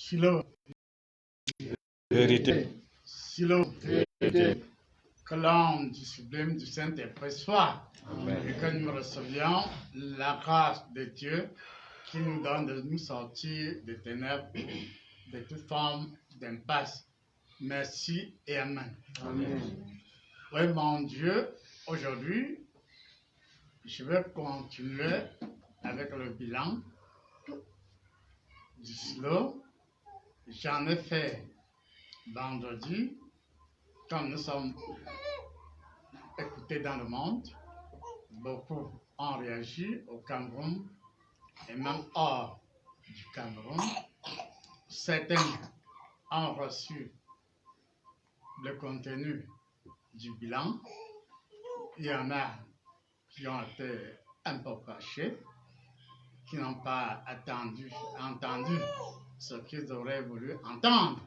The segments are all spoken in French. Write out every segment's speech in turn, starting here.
Silo, vérité, silo, vérité, que l'âme du sublime du Saint-Esprit soit, et que nous recevions la grâce de Dieu qui nous donne de nous sortir des ténèbres, de toute forme d'impasse. Merci et Amen. Amen. Oui, mon Dieu, aujourd'hui, je vais continuer avec le bilan du slow. J'en ai fait vendredi, comme nous sommes écoutés dans le monde. Beaucoup ont réagi au Cameroun et même hors du Cameroun. Certains ont reçu le contenu du bilan. Il y en a qui ont été un peu cachés, qui n'ont pas entendu ce qu'ils auraient voulu entendre.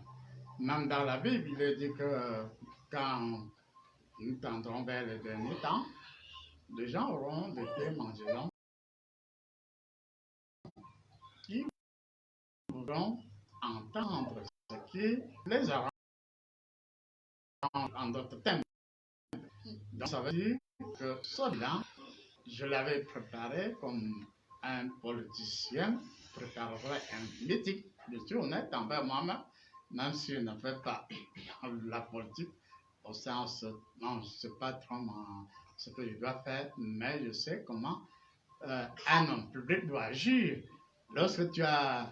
Même dans la Bible, il est dit que quand nous tendrons vers les derniers temps, les gens auront des pieds mangeants qui voudront entendre ce qui les arrange en d'autres thèmes. Donc ça veut dire que ce bilan, je l'avais préparé comme un politicien préparerait un meeting. Je suis honnête envers moi-même, même si je ne fais pas la politique au sens, non, je ne sais pas trop ce que je dois faire, mais je sais comment un homme public doit agir. Lorsque tu as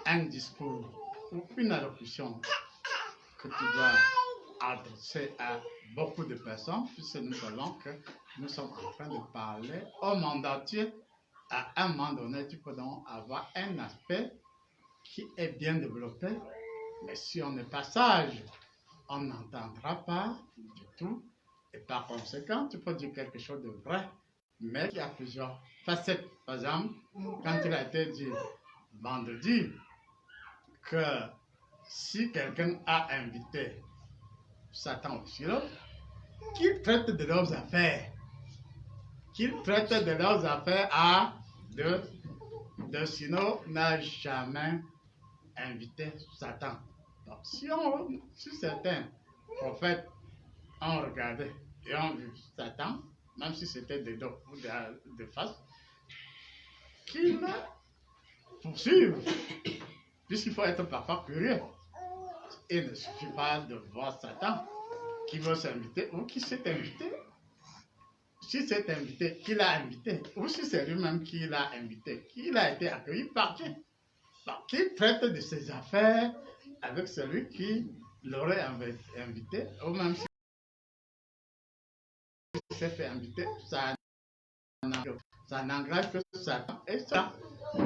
un discours ou une allocution que tu dois adresser à beaucoup de personnes, puisque nous savons que nous sommes en train de parler au monde entier, à un moment donné, tu peux donc avoir un aspect qui est bien développé, mais si on n'est pas sage, on n'entendra pas du tout, et par conséquent, tu peux dire quelque chose de vrai, mais qui a plusieurs facettes. Par exemple, quand il a été dit vendredi que si quelqu'un a invité Satan au cielo, qu'il traite de leurs affaires, qu'il traite de leurs affaires à de Sino n'a jamais invité Satan. Donc, si certains prophètes ont regardé et ont vu Satan, même si c'était de dos ou de face, qu'ils poursuivent, puisqu'il faut être parfois curieux. Il ne suffit pas de voir Satan qui veut s'inviter ou qui s'est invité. Si c'est invité, qui l'a invité, ou si c'est lui-même qui l'a invité, qui a été accueilli par qui? Qui traite de ses affaires avec celui qui l'aurait invité, ou même si s'est fait inviter, ça n'engage que Satan et ça.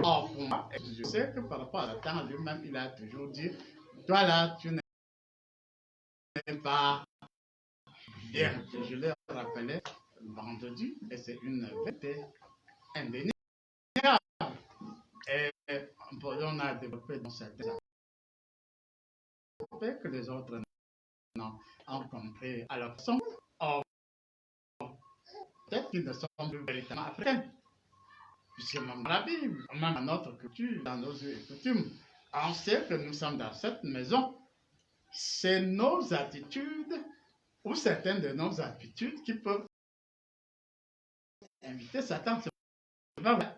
Or, pour moi, je sais que par rapport à Satan lui-même, il a toujours dit, toi là, tu n'es pas bien. Je l'ai rappelé vendredi, et c'est une vérité indéniable. Et on a développé dans certains aspects que les autres ont compris à leur façon. Or, peut-être qu'ils ne sont plus véritablement africains. Puisque même dans la Bible, même dans notre culture, dans nos us et coutumes, on sait que nous sommes dans cette maison. C'est nos attitudes ou certaines de nos habitudes qui peuvent inviter Satan. C'est pas vrai.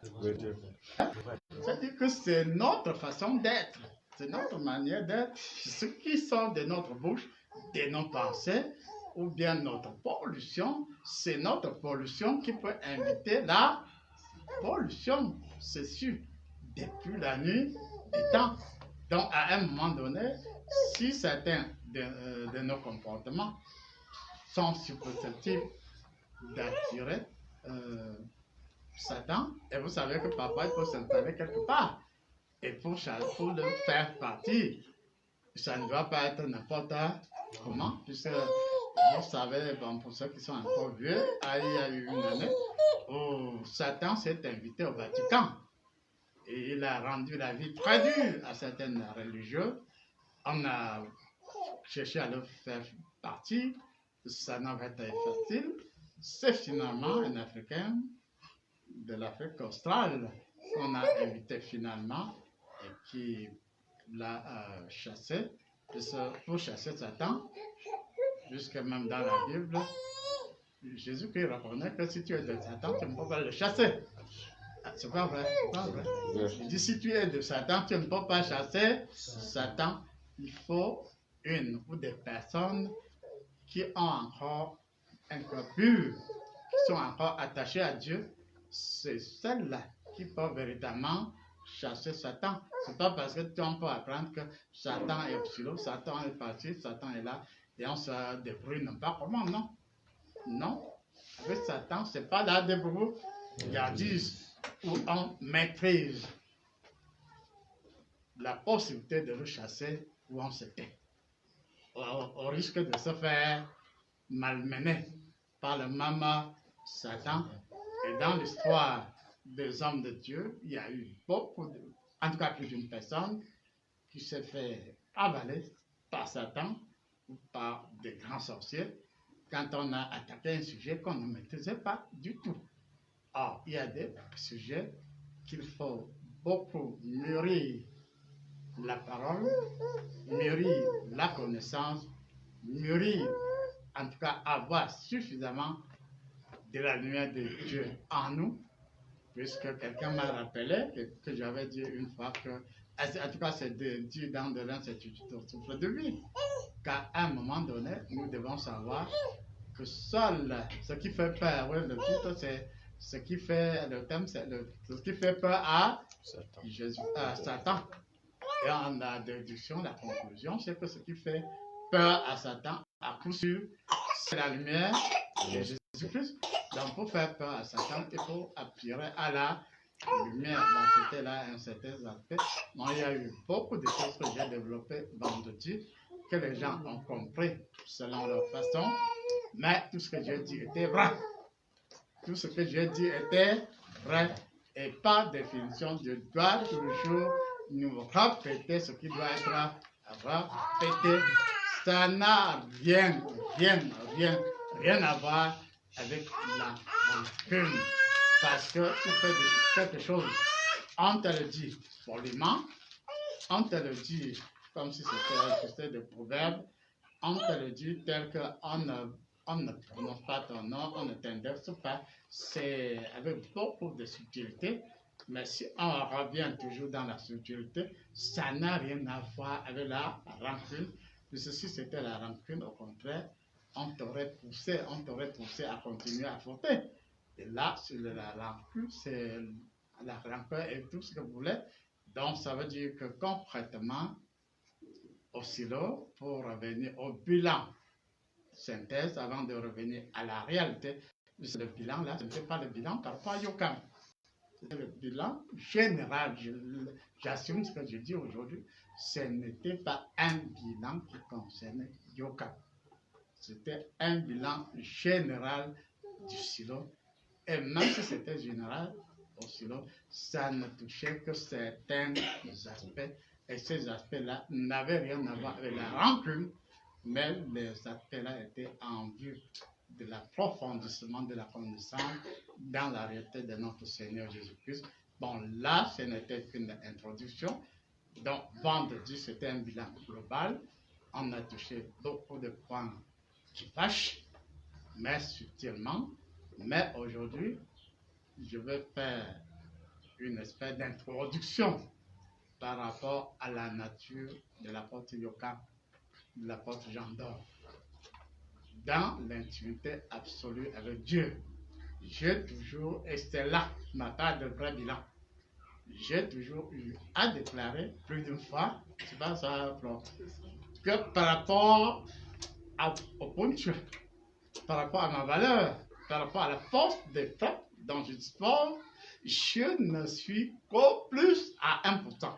C'est-à-dire que c'est notre façon d'être, c'est notre manière d'être, ce qui sort de notre bouche, de nos pensées, ou bien notre pollution, c'est notre pollution qui peut inviter la pollution, c'est sûr, depuis la nuit des temps. Donc, à un moment donné, si certains de nos comportements sont susceptibles d'attirer Satan, et vous savez que papa il peut s'installer quelque part. Et pour le faire partir, ça ne doit pas être n'importe comment, puisque vous savez, bon, pour ceux qui sont encore vieux, il y a eu une année où Satan s'est invité au Vatican. Et il a rendu la vie très dure à certaines religieux. On a cherché à le faire partir, ça n'a pas été facile. C'est finalement un Africain de l'Afrique australe qu'on a invité finalement et qui l'a chassé, pour chasser Satan, puisque même dans la Bible, Jésus-Christ reconnaît que si tu es de Satan, tu ne peux pas le chasser. C'est pas vrai, c'est pas vrai. Il dit si tu es de Satan, tu ne peux pas chasser Satan. Il faut une ou des personnes qui ont encore un cœur pur, qui sont encore attachées à Dieu. C'est celles-là qui peuvent véritablement chasser Satan. C'est pas parce que tu peux apprendre que Satan est au silo, Satan est parti, Satan est là, et on se débrouille n'importe comment, non. Non. Avec Satan, c'est pas la débrouillardise où on maîtrise la possibilité de le chasser où on se tait. Au risque de se faire malmener par le même Satan. Et dans l'histoire des hommes de Dieu, il y a eu beaucoup, en tout cas plus d'une personne, qui s'est fait avaler par Satan ou par des grands sorciers quand on a attaqué un sujet qu'on ne maîtrisait pas du tout. Or, il y a des sujets qu'il faut beaucoup mûrir la parole, mûrir la connaissance, mûrir, en tout cas avoir suffisamment de la lumière de Dieu en nous, puisque quelqu'un m'a rappelé que j'avais dit une fois que, en tout cas c'est dit dans de l'institut de souffle de vie, qu'à un moment donné, nous devons savoir que seul ce qui fait peur, oui, le titre c'est ce qui fait, le thème c'est ce qui fait peur à Satan. Et en la déduction, la conclusion, c'est que ce qui fait peur à Satan, à coup sûr, c'est la lumière de Jésus-Christ. Donc, pour faire peur à Satan, il faut aspirer à la lumière. Donc, c'était là un certain aspect. Bon, il y a eu beaucoup de choses que j'ai développées vendredi, que les gens ont compris selon leur façon. Mais tout ce que j'ai dit était vrai. Tout ce que j'ai dit était vrai. Et par définition, Dieu doit toujours nous répéter ce qui doit être répété. Ça n'a rien à voir avec la rancune. Parce que tu fais quelque chose, on te le dit poliment, on te le dit comme si c'était un système de proverbe, on te le dit tel qu'on ne prononce pas ton nom, on ne t'indexe pas. C'est avec beaucoup de subtilité. Mais si on revient toujours dans la subtilité, ça n'a rien à voir avec la rancune. Puisque si c'était la rancune, au contraire, on t'aurait poussé à continuer à fauter. Et là, sur la rancune, c'est la rancune et tout ce que vous voulez. Donc, ça veut dire que concrètement, au silo, pour revenir au bilan synthèse, avant de revenir à la réalité, le bilan là, ce n'était pas le bilan par rapport à Yokam. C'était le bilan général. J'assume ce que je dis aujourd'hui. Ce n'était pas un bilan qui concernait Yokam. C'était un bilan général du silo. Et même si c'était général au silo, ça ne touchait que certains aspects. Et ces aspects-là n'avaient rien à voir avec la rancune, mais les aspects-là étaient en vue de l'approfondissement de la connaissance dans la réalité de notre Seigneur Jésus-Christ. Bon, là, ce n'était qu'une introduction. Donc, vendredi, c'était un bilan global. On a touché beaucoup de points qui fâchent, mais subtilement. Mais aujourd'hui, je vais faire une espèce d'introduction par rapport à la nature de l'apôtre Yokam, de l'apôtre Jean d'Or. Dans l'intimité absolue avec Dieu, j'ai toujours, et c'est là ma part de vrai bilan, j'ai toujours eu à déclarer plus d'une fois, c'est pas ça, que par rapport au ponctuel, par rapport à ma valeur, par rapport à la force des faits dont je dispose, je ne suis qu'au plus à 1%.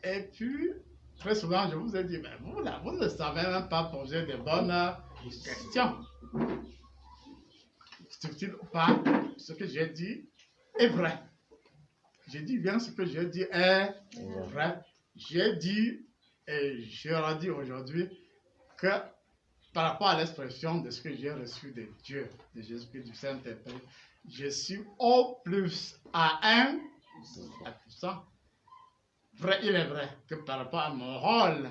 Et puis, très souvent, je vous ai dit, mais vous là, vous ne savez même pas poser de bonnes questions. Subtil ou pas, ce que j'ai dit est vrai. J'ai dit bien ce que j'ai dit est vrai. J'ai dit, et je redis aujourd'hui, que par rapport à l'expression de ce que j'ai reçu de Dieu, de Jésus-Christ, du Saint-Esprit, je suis au plus à 1%. Vrai, il est vrai que par rapport à mon rôle,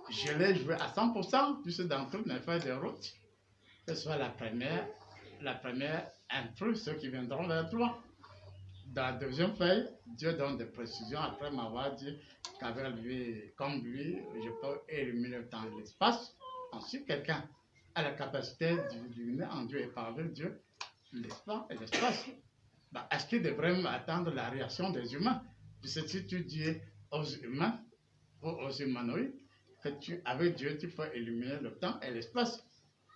je l'ai joué à 100%, puisque dans toutes mes feuilles de route, que ce soit la première intrus, ceux qui viendront vers toi. Dans la deuxième feuille, Dieu donne des précisions après m'avoir dit qu'avec lui, comme lui, je peux éliminer le temps et l'espace. Ensuite, quelqu'un a la capacité d'illuminer en Dieu et par Dieu l'espace et l'espace. Bah, est-ce qu'il devrait attendre la réaction des humains? Puisque si tu dis aux humains ou aux humanoïdes que avec Dieu, tu peux éliminer le temps et l'espace.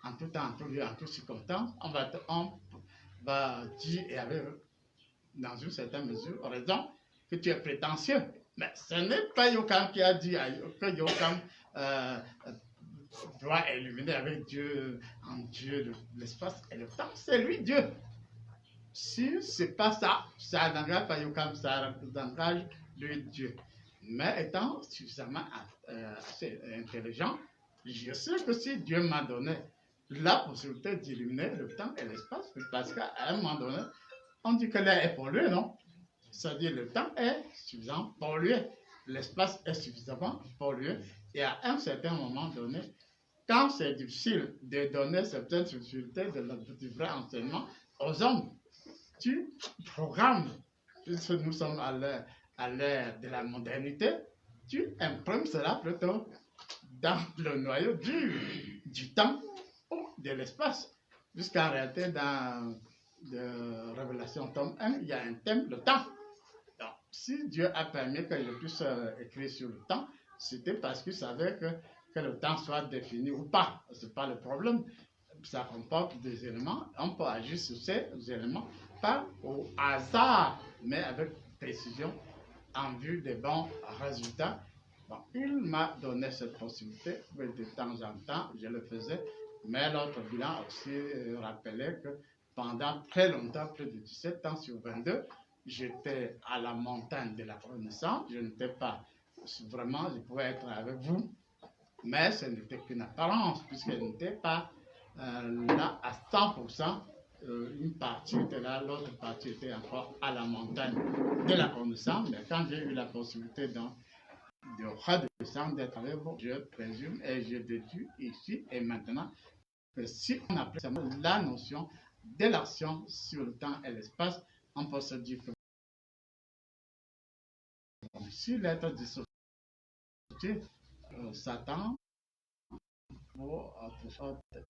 En tout temps, en tout lieu, en toute circonstance, on va dire et avec dans une certaine mesure, raison que tu es prétentieux. Mais ce n'est pas Yokam qui a dit que Yokam doit éliminer avec Dieu, en Dieu, l'espace et le temps. C'est lui Dieu. Si ce n'est pas ça, ça n'engage pas Yokam, ça engage lui Dieu. Mais étant suffisamment assez intelligent, je sais que si Dieu m'a donné la possibilité d'illuminer le temps et l'espace, parce qu'à un moment donné, on dit que l'air est pollué, non? C'est-à-dire le temps est suffisamment pollué, l'espace est suffisamment pollué, et à un certain moment donné, quand c'est difficile de donner certaines subtilités du vrai enseignement aux hommes, tu programmes, puisque nous sommes à l'ère de la modernité, tu imprimes cela plutôt dans le noyau du temps ou de l'espace, puisqu'en réalité, dans de Révélation tome 1, il y a un thème, le temps. Donc, si Dieu a permis que je puisse écrire sur le temps, c'était parce qu'il savait que le temps soit défini ou pas. Ce n'est pas le problème. Ça comporte des éléments. On peut agir sur ces éléments, pas au hasard, mais avec précision, en vue des bons résultats. Bon, il m'a donné cette possibilité, mais de temps en temps, je le faisais. Mais l'autre bilan aussi rappelait que pendant très longtemps, plus de 17 ans sur 22, j'étais à la montagne de la connaissance. Je n'étais pas vraiment, je pouvais être avec vous, mais ce n'était qu'une apparence, puisqu'elle n'était pas là à 100%. Une partie était là, l'autre partie était encore à la montagne de la connaissance. Mais quand j'ai eu la possibilité de redescendre, d'être avec vous, je présume et je déduis ici et maintenant que si on applique la notion de l'action sur le temps et l'espace, on peut se dire que si l'être dissocié, Satan,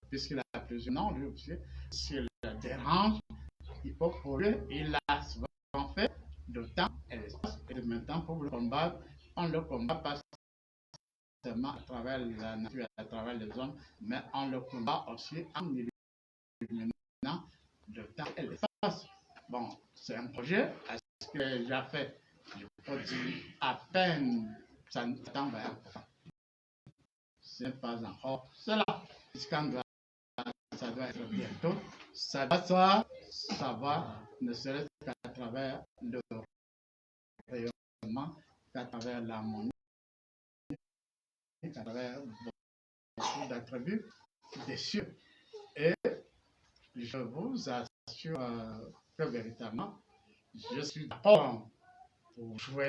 puisqu'il a plusieurs noms, lui aussi, s'il le dérange, il peut polluer, il a souvent fait le temps et l'espace. Et maintenant, pour le combattre, on ne le combat pas seulement à travers la nature, à travers les hommes, mais on le combat aussi en éliminant le temps et l'espace. Bon, c'est un projet. Est-ce que j'ai fait, je peux dire, à peine, ça temps vers ce n'est pas encore cela. Puisqu'on doit, ça doit être bientôt. Ça doit savoir, ne serait-ce qu'à travers le rayonnement, qu'à travers l'harmonie, qu'à travers beaucoup d'attributs des cieux. Et je vous assure que véritablement, je suis d'accord pour jouer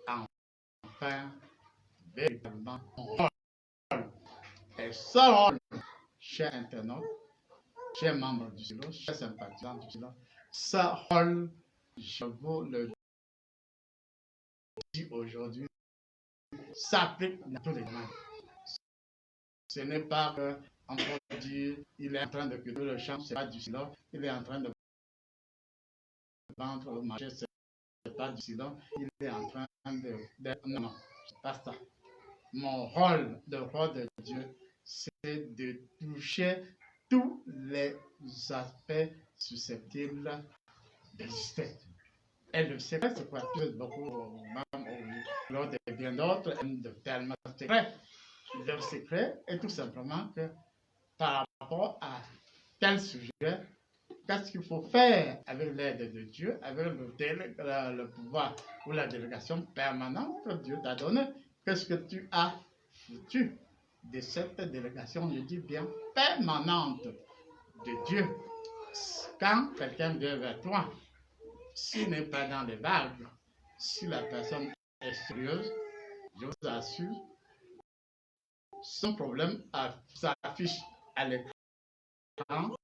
enfin véritablement mon rôle. Et ce rôle, chers internautes, chers membres du silo, chers sympathisants du silo, ce rôle, je vous le dis aujourd'hui, s'applique dans tous les domaines. Ce n'est pas qu'on peut dire il est en train de cultiver le champ, ce n'est pas du silo, il est en train de vendre au marché, ce n'est pas du silo, il est en train de. Non, non, c'est pas ça. Mon rôle, le rôle de Dieu, c'est de toucher tous les aspects susceptibles d'exister. Et le secret, c'est quoi? Beaucoup, même lors de bien d'autres, de tellement secrets. Le secret est tout simplement que par rapport à tel sujet, qu'est-ce qu'il faut faire avec l'aide de Dieu, avec le pouvoir ou la délégation permanente que Dieu t'a donné? Qu'est-ce que tu as foutu de cette délégation, je dis bien permanente de Dieu? Quand quelqu'un vient vers toi, s'il n'est pas dans les vagues, si la personne est sérieuse, je vous assure, son problème s'affiche à l'écran,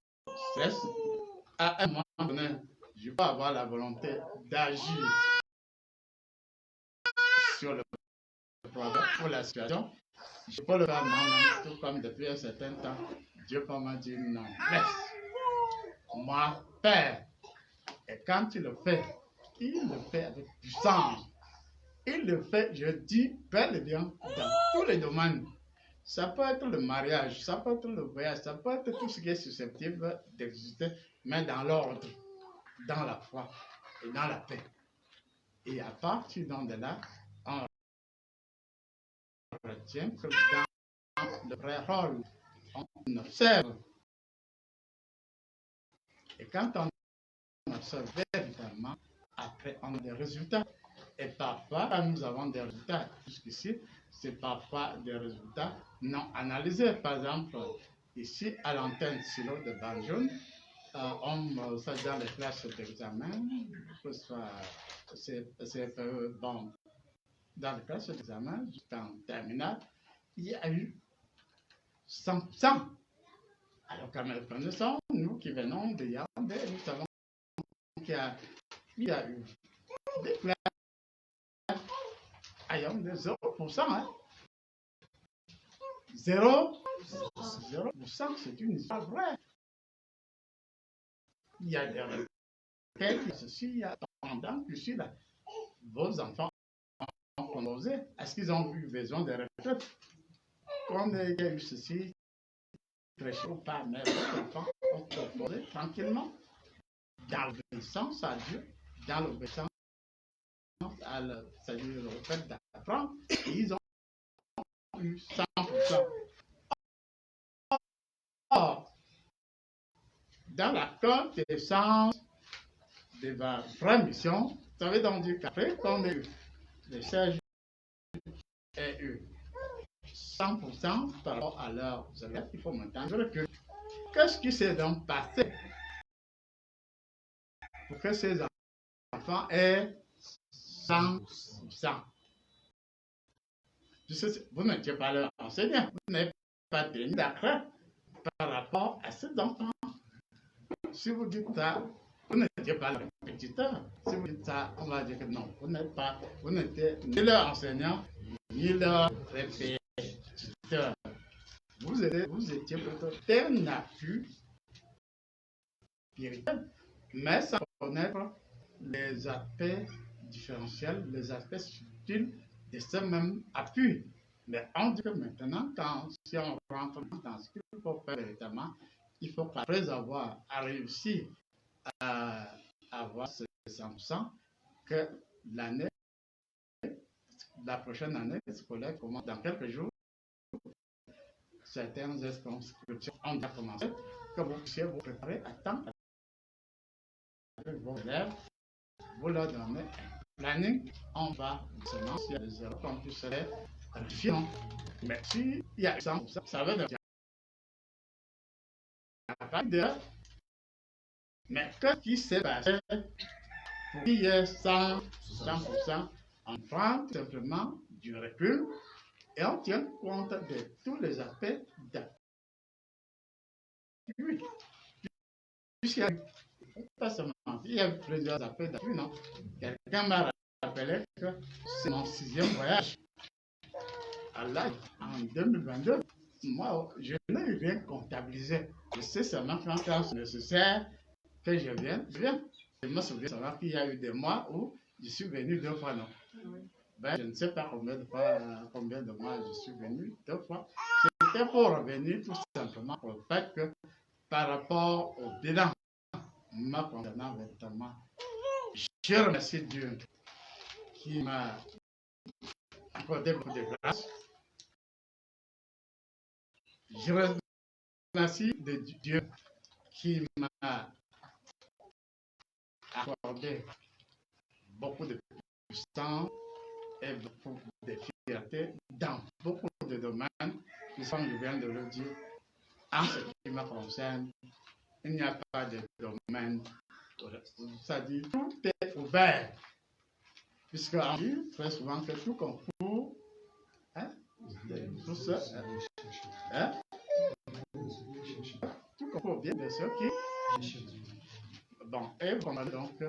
cesse. À un moment donné, je peux avoir la volonté d'agir sur le problème pour la situation. Je peux le faire moi-même, tout comme depuis un certain temps, Dieu peut me dire non, laisse moi faire. Et quand il le fait avec puissance. Il le fait, je dis, bel et bien, dans tous les domaines. Ça peut être le mariage, ça peut être le voyage, ça peut être tout ce qui est susceptible d'exister, mais dans l'ordre, dans la foi et dans la paix. Et à partir de là, on retient que dans le vrai rôle, on observe. Et quand on observe véritablement, après on a des résultats. Et parfois, quand nous avons des résultats jusqu'ici, c'est parfois des résultats non analysés. Par exemple, ici, à l'antenne silo de Banjul, on fait dans les classes d'examen, que ce soit CFE, bon, dans les classes d'examen, jusqu'en terminale, il y a eu 100%. Alors, comme nous connaissons, nous qui venons de Yaoundé, nous savons qu'il y a eu des classes à Yaoundé, 0%. Hein. 0%, c'est une histoire vraie. Il y a des requêtes, ceci, il y a pendant que si là, vos enfants ont proposé, est-ce qu'ils ont eu besoin de requêtes? Quand il y a eu ceci, très chaud, pas, mais vos enfants ont proposé tranquillement, dans l'obéissance à Dieu, dans l'obéissance à le fait d'apprendre, ils ont eu 100%. Or, dans la connaissance de ma vraie mission, ça veut donc dire qu'après qu'on ait eu les sages aient eu 100% par rapport à leurs élèves, il faut m'entendre que qu'est-ce qui s'est donc passé pour que ces enfants aient 100%. Vous n'étiez pas leur enseignant, vous n'avez pas tenu d'accord par rapport à ces enfants. Si vous dites ça, vous n'étiez pas leur répétiteur. Si vous dites ça, on va dire que non, vous n'étiez ni leur enseignant, ni leur répétiteur. Vous étiez plutôt un appui spirituel, mais sans connaître les aspects différentiels, les aspects subtils de ce même appui. Mais on dit que maintenant, si on rentre dans ce qu'il faut faire véritablement, il faut qu'après avoir réussi à avoir ce 100%, que la prochaine année scolaire commence dans quelques jours. Certaines inscriptions ont déjà commencé, que vous puissiez vous préparer à temps avec vos élèves, vous leur donnez un planning, on va seulement s'il y a des erreurs qu'on puisse les rectifier. Mais s'il y a 100%, ça veut dire qu'il n'y a pas d'erreur. Mais qu'est-ce qui s'est passé pour qu'il y ait 100%? On prend tout simplement du recul et on tient compte de tous les aspects d'appui. Puisqu'il y a pas seulement, il y a plusieurs aspects d'appui, non? Quelqu'un m'a rappelé que c'est mon 6e voyage à l'âge en 2022. Moi, je n'ai rien comptabilisé. Je sais seulement quand c'est nécessaire que je viens. Je me souviens seulement qu'il y a eu des mois où je suis venu 2 fois, non? Ben, je ne sais pas combien de mois je suis venu 2 fois. C'était pour revenir tout simplement au fait que par rapport au bilan me concernant véritablement, je remercie Dieu qui m'a accordé beaucoup de grâce. Je remercie Dieu qui m'a accordé beaucoup de puissance et beaucoup de fierté dans beaucoup de domaines, comme je viens de le dire. En ce qui me concerne, il n'y a pas de domaine. C'est-à-dire tout est ouvert. Puisque on dit très souvent que tout concourt, hein, tout ça, hein, tout concourt bien de ceux qui. Bon, et voilà donc,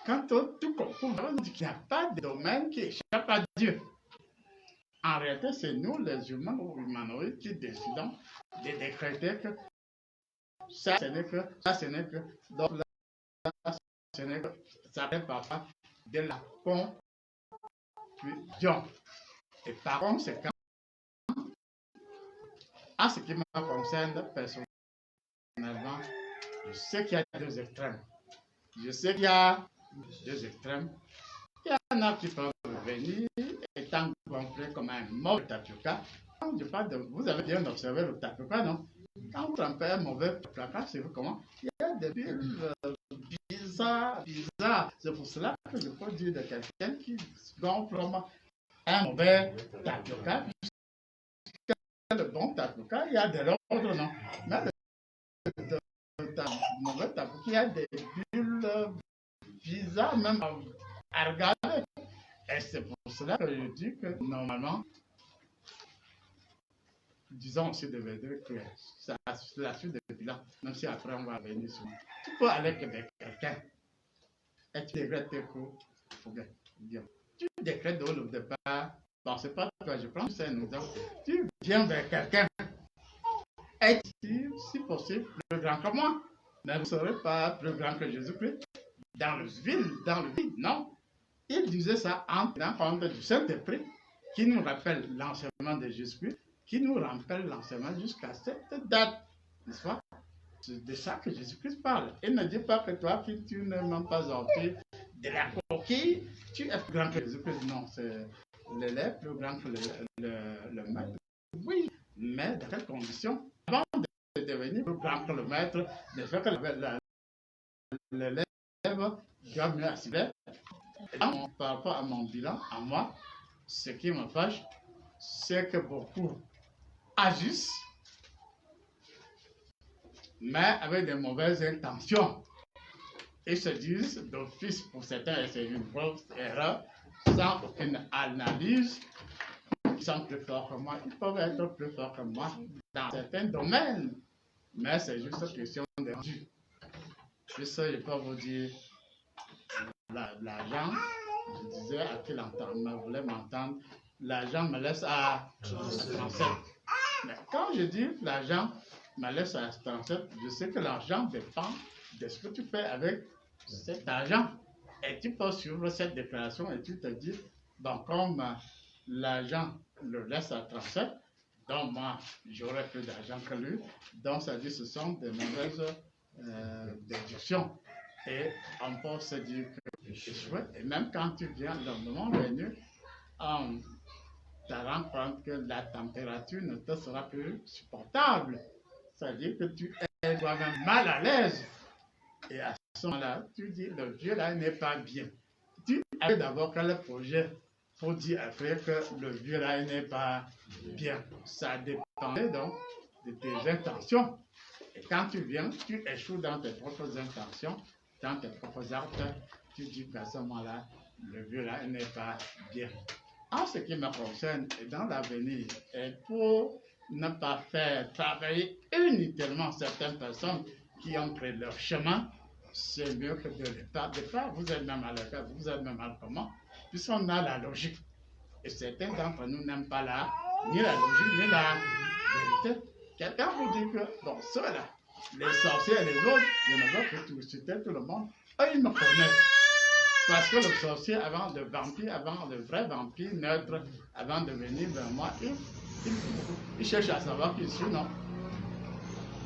quand tout concourt, on dit qu'il n'y a pas de domaine qui échappe à Dieu. En réalité, c'est nous, les humains ou humanoïdes, qui décidons de décréter que ça, ce n'est que, ça, ce n'est que, donc là, ce n'est que, ça ne pas de la confusion. Et par conséquent, en ce qui me concerne personnellement, je sais qu'il y a deux extrêmes. Je sais qu'il y a deux extrêmes. Il y en a qui peuvent venir étant compris comme un mauvais tapioca. Quand je parle de, vous avez bien observé le tapioca, non? Quand vous trempez un mauvais tapioca, c'est comment? Il y a des bulles bizarres. C'est pour cela que je peux dire de quelqu'un qui gonfle un mauvais tapioca. Le bon tapioca, il y a de l'ordre, non? Mais le mauvais tapioca, il y a des bulles bizarres, même à regarder. Et c'est pour cela que je dis que normalement, disons aussi de dire que c'est la suite de bilan, même si après on va venir sur. Tu peux aller avec quelqu'un et tu décrètes tes cours. Bien. Tu décrètes de le départ. Bon, c'est pas toi, je prends ça nous exemple. Tu viens vers quelqu'un et tu, si possible, plus grand que moi. Mais vous ne serez pas plus grand que Jésus-Christ. Dans le vide, non. Il disait ça en tenant compte du Saint-Esprit qui nous rappelle l'enseignement de Jésus-Christ, qui nous rappelle l'enseignement jusqu'à cette date, n'est-ce pas? C'est de ça que Jésus-Christ parle. Il ne dit pas que toi, qui tu n'es même pas sorti de la coquille, tu es plus grand que Jésus-Christ. Non, c'est l'élève plus grand que le maître. Oui, mais dans quelles conditions? Avant de devenir plus grand que le maître, de faire que l'élève doit mieux assimiler. Par rapport à mon bilan, à moi, ce qui me fâche, c'est que beaucoup agissent, mais avec de mauvaises intentions. Ils se disent d'office, pour certains, et c'est une grosse erreur, sans aucune analyse, ils sont plus forts que moi, ils peuvent être plus forts que moi dans certains domaines, mais c'est juste une question de rendu. Juste, je peux vous dire, l'argent, je disais à qui voulait m'entendre, l'argent me laisse à 37. Mais quand je dis l'argent me laisse à 37, je sais que l'argent dépend de ce que tu fais avec cet argent. Et tu peux suivre cette déclaration et tu te dis, bon, comme l'argent le laisse à 37, donc moi, j'aurai plus d'argent que lui. Donc, ça dit, ce sont des mauvaises déductions. Et on peut se dire que c'est chouette. Et même quand tu viens, le moment venu, on te rend compte que la température ne te sera plus supportable. C'est-à-dire que tu es toi-même mal à l'aise. Et à ce moment-là, tu dis, le vieux là n'est pas bien. Tu as d'abord quel projet pour dire après que le vieux là n'est pas bien. Ça dépendait donc de tes intentions. Et quand tu viens, tu échoues dans tes propres intentions, dans tes propres actes, tu dis qu'à ce moment-là, le vieux là n'est pas bien. En ce qui me concerne et dans l'avenir, et pour ne pas faire travailler inutilement certaines personnes qui ont pris leur chemin, c'est mieux que de l'état. Des fois, vous êtes même à l'état, vous êtes même mal comment, puisqu'on a la logique. Et certains d'entre nous n'aiment pas ni la logique, ni la vérité. Quelqu'un vous dit que, bon, ceux-là, les sorciers et les autres, je ne veux que tout citer tout le monde, eux, ils me connaissent. Parce que le sorcier, avant de vampire, avant le vrai vampire neutre, avant de venir vers moi, il cherche à savoir qui je suis, non?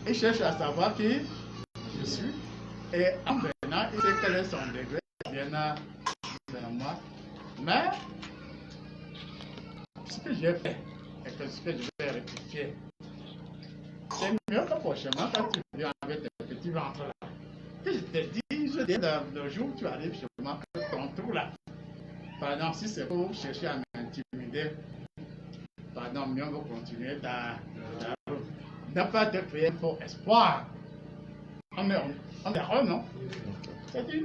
Il cherche à savoir qui je suis. Et en venant, il sait quel est son degré, il vient vers moi. Mais, ce que j'ai fait, et que ce que je vais rectifier, c'est mieux que prochainement, quand tu viens avec tes petits ventres là, que je te dis, le jour où tu arrives chez moi, que ton trou là, pardon, si c'est pour chercher à m'intimider, pardon, mieux vaut continuer ta route. Ne pas te créer un faux espoir. On est heureux, non? C'est-à-dire,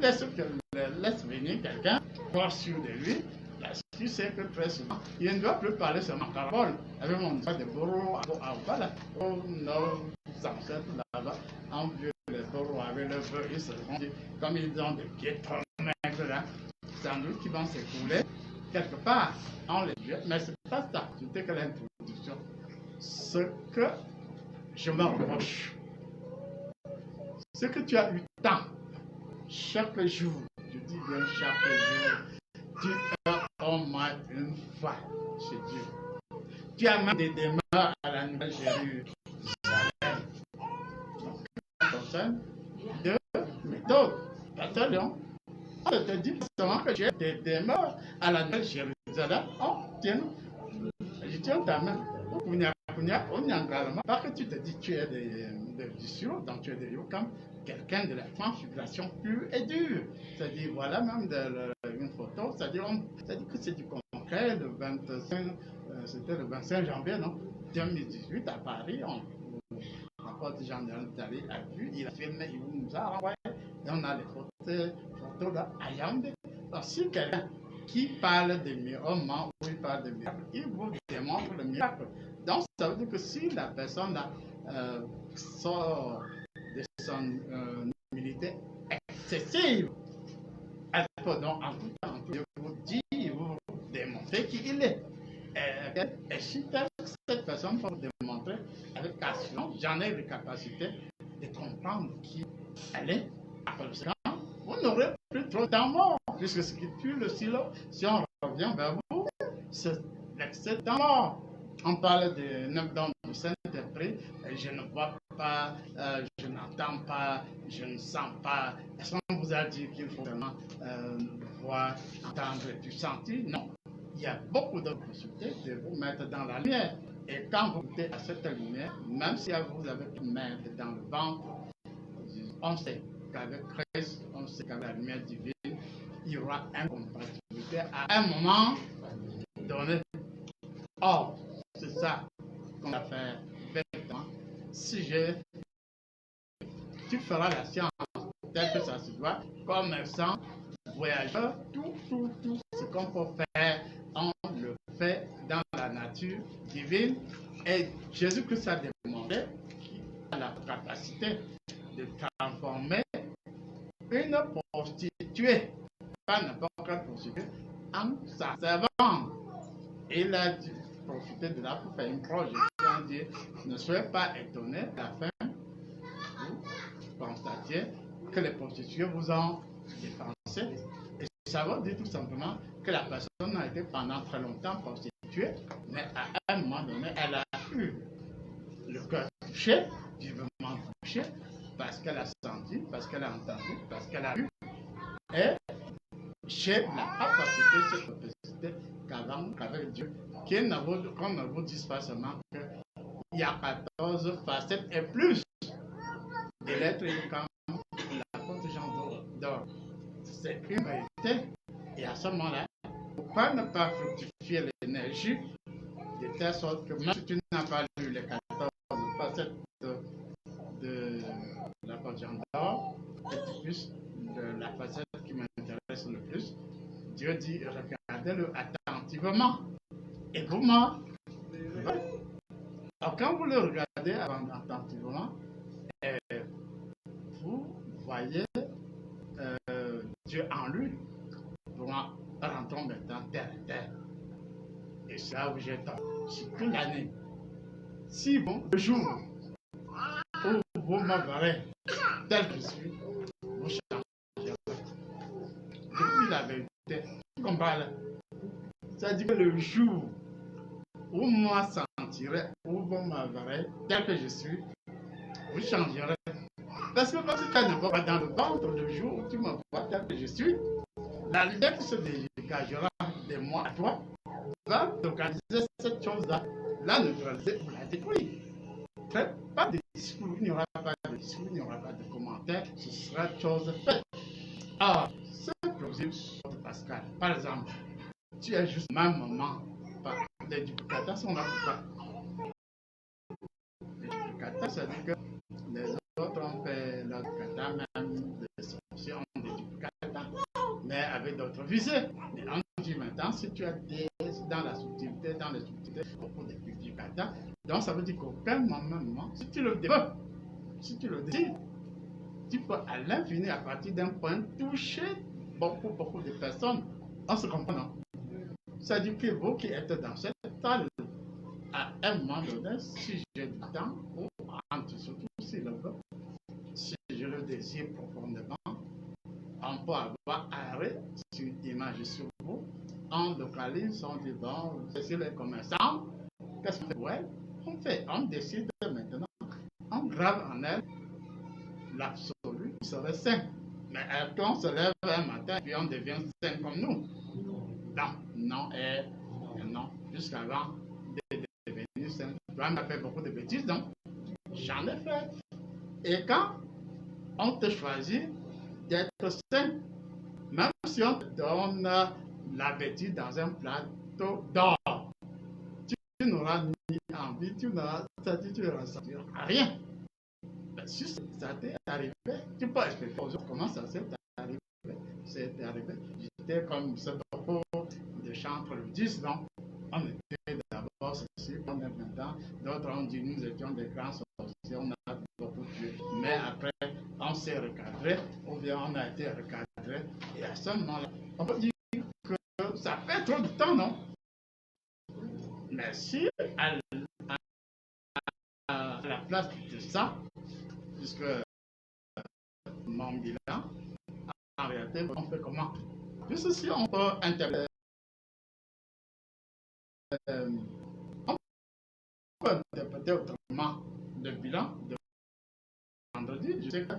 laisse venir quelqu'un, voir sûr de lui. L'astuce, c'est que très souvent, il ne doit plus parler seulement parole. Avec mon de Boro, voilà, nos ancêtres là-bas, en vieux les Boro avec le feu, ils se font dire, comme ils ont des pieds trop maigres là, sans doute qu'ils vont s'écouler quelque part en les vieux. Mais c'est pas ça, c'était que l'introduction. Ce que je me reproche, c'est que tu as eu tant, chaque jour, je dis bien chaque jour, tu es au moins une fois chez Dieu. Tu as même des demeures à la Nouvelle Jérusalem. Donc, ça concerne deux méthodes. Attention, on te dit seulement que tu as des demeures à la Nouvelle Jérusalem. Oh, tiens, je tiens ta main. On y a également. Parce que tu te dis que tu es du ciel, donc tu es de comme quelqu'un de la transfiguration pure et dure. C'est-à-dire, voilà même une photo, c'est-à-dire que c'est du concret, c'était le 25 janvier, non 2018 à Paris, rapport du général Dali a vu, il a filmé, il nous a renvoyé, et on a les photos là, à Yaoundé. Donc, si quelqu'un qui parle de miracles, ou il parle de miracles, il vous démontre le miracle. Donc, ça veut dire que si la personne là, sort de son humilité excessive, elle peut donc en tout temps vous dire, vous démontrer qui il est. Et si cette personne peut vous démontrer avec assurance, j'en ai la capacité de comprendre qui elle est. Vous n'aurez plus trop de temps mort, puisque ce qui tue le silo, si on revient vers vous, c'est l'excès de temps mort. On parle de 9 dons du Saint-Esprit, je ne vois pas, je n'entends pas, je ne sens pas. Est-ce qu'on vous a dit qu'il faut vraiment voir, entendre et puis sentir? Non. Il y a beaucoup de possibilités de vous mettre dans la lumière. Et quand vous goûtez à cette lumière, même si vous avez une main dans le ventre, on sait qu'avec Christ, on sait qu'avec la lumière divine, il y aura incompatibilité à un moment donné. Or, c'est ça qu'on va faire bêtement. Si tu feras la science telle que ça se doit, commerçant, voyageur, tout ce qu'on peut faire, on le fait dans la nature divine. Et Jésus-Christ a demandé qu'il a la capacité de transformer une prostituée, pas n'importe quelle prostituée, en sa servante. Et il a dû profiter de là pour faire une projection, dire, ne soyez pas étonnés, à la fin, vous constatiez que les prostituées vous ont dépensé. Et ça veut dire tout simplement que la personne a été pendant très longtemps prostituée, mais à un moment donné, elle a eu le cœur touché, vivement touché, parce qu'elle a senti, parce qu'elle a entendu, parce qu'elle a vu. Et j'ai la capacité, cette capacité qu'avec Dieu, qu'on ne vous dise pas seulement qu'il y a 14 facettes et plus de l'être comme l'apôtre Jean d'or. C'est une vérité. Et à ce moment-là, pourquoi ne pas fructifier l'énergie de telle sorte que même si tu n'as pas lu les 14 facettes de l'apôtre Jean d'or, et plus de la facette qui m'intéresse le plus, Dieu dit, regardez-le attentivement. Et comment? Alors, quand vous le regardez attentivement, vous voyez Dieu en lui. Rentrons maintenant terre à terre. Et c'est là où j'ai tort. C'est toute l'année. Si bon, le jour où vous me verrez tel que je suis, vous changerez. Depuis la vérité, qu'on parle, ça dit que le jour où moi sentirai, où vous me verrez tel que je suis, vous changerez. Parce que quand tu ne vas pas dans le ventre le jour où tu me vois tel que je suis, la lumière qui se dégagera de moi à toi va localiser cette chose-là, la neutraliser ou la détruire. Pas de discours, il n'y aura pas de discours, il n'y aura pas de commentaires, ce sera chose faite. Alors, c'est plausible, Pascal. Par exemple, tu es juste ma maman. Les duplicata sont là pour ça. Les duplicata, ça dit que les autres ont fait leur avait d'autres visées. Mais on dit maintenant, si tu as des, dans la subtilité, beaucoup de publicata, donc ça veut dire qu'aucun moment, si tu le développes, si tu le désires, tu peux à l'infini, à partir d'un point, toucher beaucoup de personnes. On se comprend, non? Ça dit que vous qui êtes dans cette salle, à un moment donné, si j'ai du temps, ou surtout si le veut, si je le désire profondément, on peut avoir arrêt sur une image sur vous, on localise, on dit bon, c'est les commerçants, qu'est-ce qu'on fait? Ouais, on décide maintenant, on grave en elle l'absolu qui serait saint. Mais quand on se lève un matin et puis on devient saint comme nous, non, non, jusqu'avant de devenir saint. Toi, on a fait beaucoup de bêtises, donc j'en ai fait. Et quand on te choisit d'être saint, même si on te donne la bêtise dans un plateau d'or, tu n'auras ni envie, tu n'auras rien. Ben, si ça t'est arrivé, tu peux expliquer aux autres comment ça s'est arrivé. C'est arrivé. J'étais comme ce beaucoup de chantres le disent, donc on était d'abord ceci, on est maintenant. D'autres ont dit nous étions des grands sorciers, on a beaucoup tué. Mais après, on s'est recadré, ou bien on a été recadré. Et à ce moment-là, on peut dire que ça fait trop de temps, non? Mais si à la place de ça, puisque mon bilan, en réalité, on fait comment? Juste si on peut interpréter, on peut interpréter autrement le bilan de vendredi. Je sais que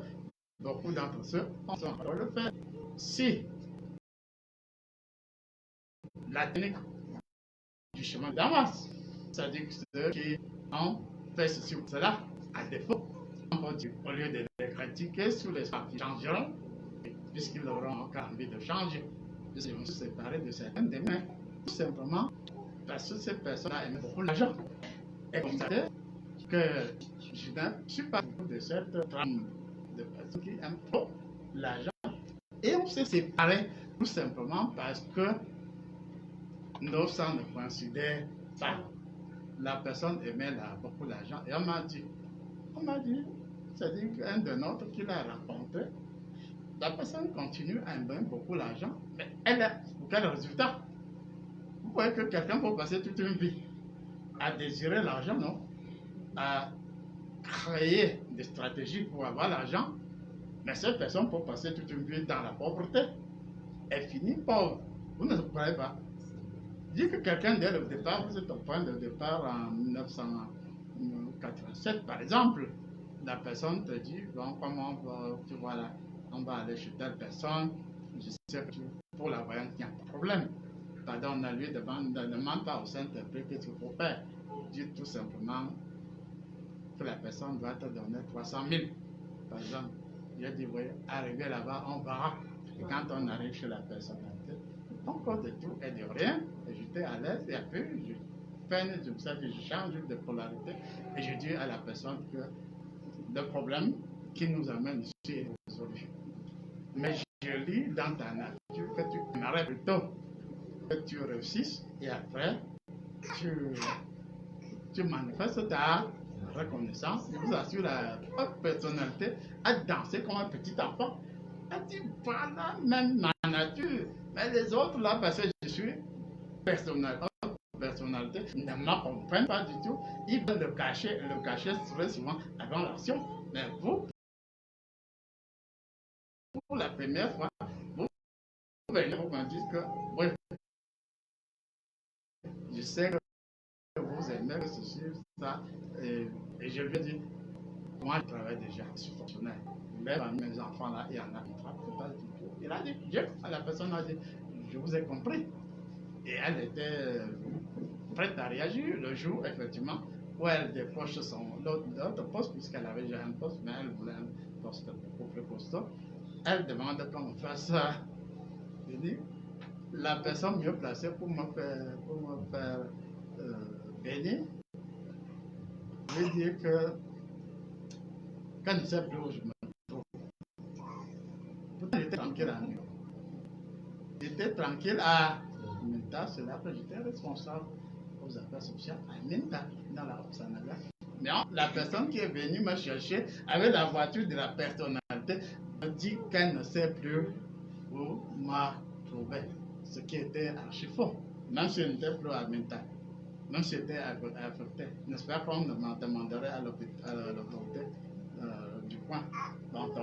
beaucoup d'entre ceux sont en train de le faire. Si la technique du chemin d'Amas, c'est-à-dire que ceux qui ont fait ceci ou cela, à défaut, on peut dire, au lieu de les critiquer sous l'espoir qu'ils changeront, puisqu'ils auront encore envie de changer, ils vont se séparer de certaines des mains, tout simplement parce que ces personnes-là aiment beaucoup l'argent. Et constater que je ne suis pas de cette trame de personnes qui aiment trop l'argent. Et on s'est séparés tout simplement parce que nos sangs ne coïncidaient pas. La personne aimait beaucoup l'argent. Et on m'a dit, c'est-à-dire qu'un de nôtres qui l'a rencontré, la personne continue à aimer beaucoup l'argent, mais elle a quel résultat? Vous voyez que quelqu'un peut passer toute une vie à désirer l'argent, non? À créer des stratégies pour avoir l'argent, mais cette personne peut passer toute une vie dans la pauvreté. Elle finit pauvre. Vous ne croyez pas? Dis que quelqu'un dès le départ, vous êtes au point de départ en 1987 par exemple, la personne te dit, bon, comment tu vois là, on va aller chez telle personne, je sais que pour la voyante, il n'y a pas de problème. Pardon, on lui demande, ne demande pas au Saint-Esprit qu'est-ce qu'il faut faire. Dis tout simplement que la personne va te donner 300 000, par exemple. Il dit, oui, arrivé là-bas, on verra. Et quand on arrive chez la personnalité, on compte de tout et de rien, et j'étais à l'aise, et après, je change de polarité, et je dis à la personne que le problème qui nous amène ici est résolu. Mais je lis dans ta nature que tu aimerais plutôt que tu réussisses, et après, tu manifestes ta reconnaissance. Je vous assure, la personnalité a dansé comme un petit enfant. Elle dit, voilà même ma nature. Mais les autres, là, parce que je suis personnalité, ne me comprennent pas du tout. Ils veulent le cacher très souvent avant l'action. Mais vous, pour la première fois, vous venez vous me dites que, oui, je sais que vous aimez ceci, ça, et je lui ai dit, moi je travaille déjà, je suis fonctionnaire. Même mes enfants là, il y en a qui travaillent pas du tout. Il a dit, la personne a dit, je vous ai compris. Et elle était prête à réagir le jour, effectivement, où elle décroche l'autre poste, puisqu'elle avait déjà un poste, mais elle voulait un poste beaucoup plus costaud. Elle demande qu'on fasse ça. Je dis, la personne mieux placée pour me faire bénir, je veux dire que quand je ne sais plus où je me trouve, pourtant j'étais tranquille à nous. Je j'étais tranquille à Minta, c'est là que j'étais responsable aux affaires sociales à Minta, dans la Haute-Sanaga. Mais la personne qui est venue me chercher avec la voiture de la personnalité me dit qu'elle ne sait plus où m'a trouvé, ce qui était archi faux. Même si je n'étais plus à Minta, même si j'étais affecté, n'est-ce pas qu'on me demanderait à l'autorité du coin, donc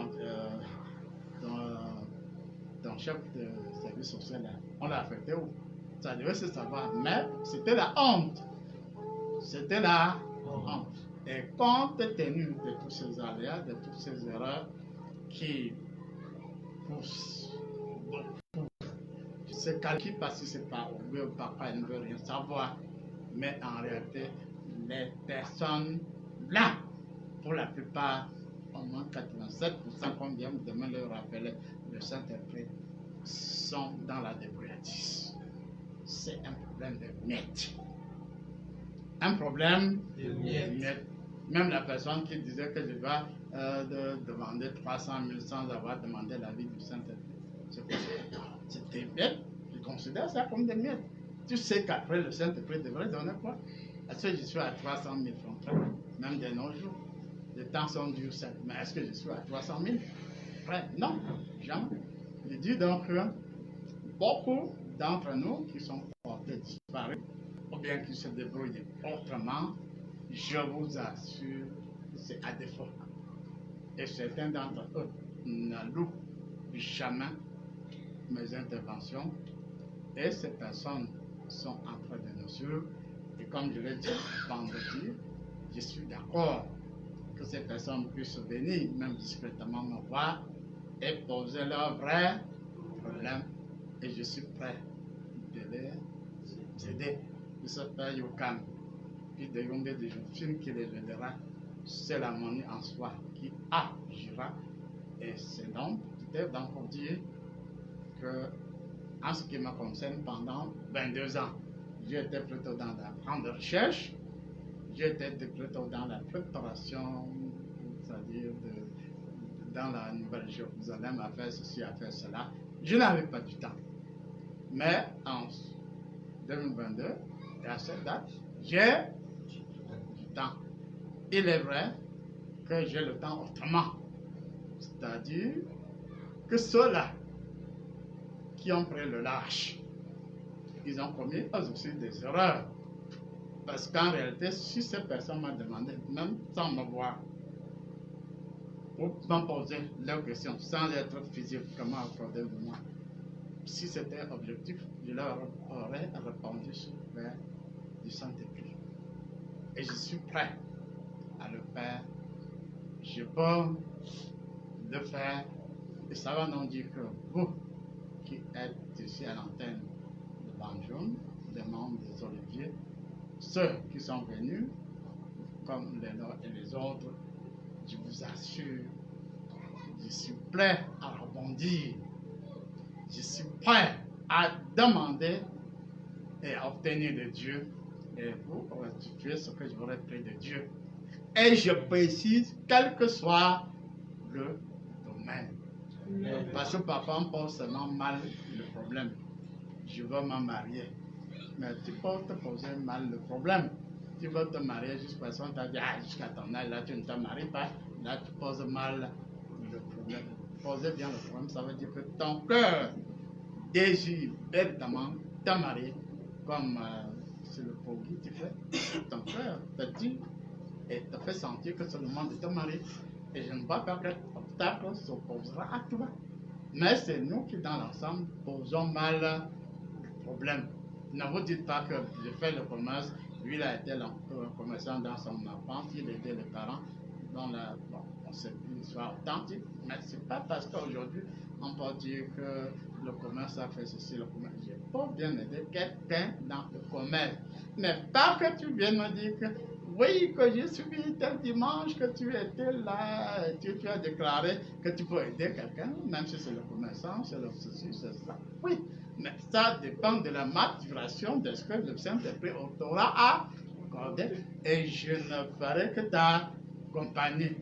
ton chef de service social, là, on l'a affecté où? Ça devait se savoir, mais c'était la honte. C'était la honte. Et compte tenu de tous ces aléas, de toutes ces erreurs qui poussent beaucoup, c'est calculé parce que c'est pas orgueil ou papa ne veut rien savoir, mais en réalité, les personnes là, pour la plupart, au moins 87%, comme vient demain le rappeler le Saint-Esprit, sont dans la débrouillardise. C'est un problème de miettes. Un problème de miettes. Même la personne qui disait que je vais demander 300 000 sans avoir demandé l'avis du Saint-Esprit, c'est des miettes. Je considère ça comme des miettes. Tu sais qu'après le Saint-Esprit devrait donner quoi? Est-ce que je suis à 300 000 francs, même de nos jours? Les temps sont durs, mais est-ce que je suis à 300 000 francs? Non, jamais. Je dis donc que beaucoup d'entre nous qui sont portés disparus, ou bien qui se débrouillent autrement, je vous assure que c'est à défaut. Et certains d'entre eux ne louent jamais mes interventions. Et ces personnes sont en train de nous suivre. Et comme je l'ai dit vendredi, je suis d'accord que ces personnes puissent venir, même discrètement me voir, et poser leurs vrais problèmes. Et je suis prêt de les aider. Je s'appelle Yokam. Puis de Yombe de Jofine qui les aidera. C'est la monnaie en soi qui agira. Et c'est donc, peut-être encore dire que, en ce qui me concerne, pendant 22 ans, j'étais plutôt dans la grande recherche, j'étais plutôt dans la préparation, c'est-à-dire dans la Nouvelle Jérusalem, à faire ceci, à faire cela. Je n'avais pas du temps. Mais en 2022, et à cette date, j'ai du temps. Il est vrai que j'ai le temps autrement. C'est-à-dire que ceux-là qui ont pris le large, ils ont commis eux aussi des erreurs. Parce qu'en réalité, si ces personnes m'ont demandé, même sans me voir, ou m'ont posé leurs questions, sans être physiquement à côté de moi, si c'était objectif, je leur aurais répondu sur le du Saint-Esprit. Et je suis prêt à le faire. Je peux le faire. Et ça va non dire que vous, qui êtes ici à l'antenne de Banjoun, des membres des Oliviers, ceux qui sont venus, comme les nôtres et les autres, je vous assure, je suis prêt à rebondir. Je suis prêt à demander et à obtenir de Dieu, et vous restituer ce que je vous ai pris de Dieu. Et je précise, quel que soit le domaine. Parce que parfois on pose seulement mal le problème. Je veux me marier. Mais tu peux te poser mal le problème. Tu veux te marier juste parce qu'on t'a dit, jusqu'à ton âge, là tu ne te maries pas. Là tu poses mal le problème. Poser bien le problème, ça veut dire que ton cœur désire véritablement te marier. Comme c'est le pogi tu fais. Ton cœur te dit et te fait sentir que c'est le moment de te marier. Et je ne vois pas quel obstacle s'opposera à toi. Mais c'est nous qui, dans l'ensemble, posons mal le problème. Ne vous dites pas que je fais le commerce, lui il a été commerçant dans son enfance, il aidait les parents. Bon, c'est une histoire authentique, mais ce n'est pas parce qu'aujourd'hui on peut dire que le commerce a fait ceci, le commerce. Je peux bien aider quelqu'un dans le commerce, mais pas que tu viennes me dire que oui, que j'ai suivi tel dimanche, que tu étais là, tu as déclaré que tu peux aider quelqu'un, même si c'est le commerçant, c'est le ceci, c'est ça. Oui, mais ça dépend de la maturation de ce que le Saint-Esprit t'aura accordé. Et je ne ferai que t'accompagner.